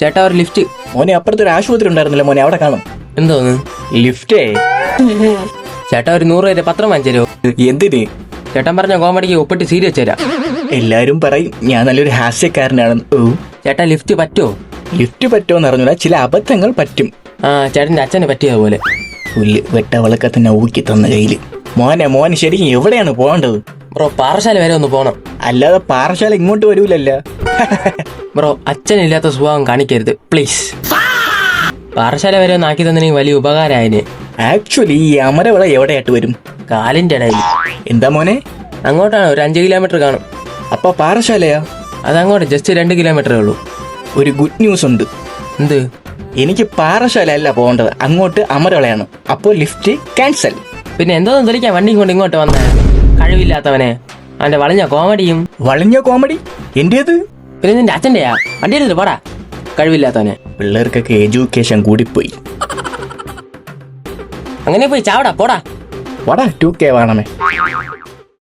ചേട്ടാ ഒരു ലിഫ്റ്റ്. മോനെ അപ്പുറത്തൊരു ആശുപത്രി ഉണ്ടായിരുന്നില്ല മോനെ, അവിടെ കാണും. എന്തോന്ന് ലിഫ്റ്റേ. ചേട്ടാ ഒരു 100 രൂപ പത്രം വാങ്ങിച്ചു തരുമോ? എന്തിന്? ചേട്ടൻ പറഞ്ഞ കോമഡിക്ക് ഒപ്പിട്ട് സീരിയസ് തരാം. എല്ലാരും പറയും ഞാൻ നല്ലൊരു ഹാസ്യക്കാരനാണെന്ന്. ഓ, ചേട്ടാ ലിഫ്റ്റ് പറ്റുമോ? ലിഫ്റ്റ് പറ്റുമോന്ന് അറിഞ്ഞൂടാ, ചില അബദ്ധങ്ങൾ പറ്റും. ആ ചേട്ടന്റെ അച്ഛനെ പറ്റിയതുപോലെ. പുല്ല് വെട്ടവളക്കത്തെ ഊക്കി തന്ന കയ്യില്. മോന് ശരിക്കും എവിടെയാണ് പോകേണ്ടത്? ബ്രോ പാറശാല വരെ ഒന്ന് പോണം. അല്ലാതെ പാറശാല ഇങ്ങോട്ട് വരൂലല്ല. ബ്രോ അച്ഛനില്ലാത്ത സ്വഭാവം കാണിക്കരുത് പ്ലീസ്. പാറശാല വരെ ഒന്ന് ആക്കി തന്നെങ്കിൽ വലിയ ഉപകാരമായതിന്. ആക്ച്വലി ഈ അമരവിള എവിടെയായിട്ട് വരും? കാലിന്റെ ഇടയിൽ. എന്താ മോനെ? അങ്ങോട്ടാണ്, ഒരു 5 കിലോമീറ്റർ കാണും. അപ്പൊ പാറശാലയാ? അതങ്ങോട്ട് ജസ്റ്റ് 2 കിലോമീറ്ററേ ഉള്ളൂ. ഒരു ഗുഡ് ന്യൂസ് ഉണ്ട്. എന്ത്? എനിക്ക് പാറശാല അല്ല പോകേണ്ടത്, അങ്ങോട്ട് അമരവിളയാണ്. അപ്പോ ലിഫ്റ്റ് ക്യാൻസൽ. പിന്നെ എന്തോന്നും തെളിക്കാൻ വണ്ടി കൊണ്ട് ഇങ്ങോട്ട് വന്ന കഴിവില്ലാത്തവനെ. അവന്റെ വളഞ്ഞ കോമഡിയും. വളഞ്ഞ കോമഡി എന്റേത്? പിന്നെ നിന്റെ അച്ഛൻ്റെയാ? വണ്ടി എടുത്തിട്ട് പോടാ കഴിവില്ലാത്തവനെ. പിള്ളേർക്കൊക്കെ എഡ്യൂക്കേഷൻ കൂടിപ്പോയി. അങ്ങനെ പോയി ചാവടാ പോടാ. വടാ 2K വേണമേ.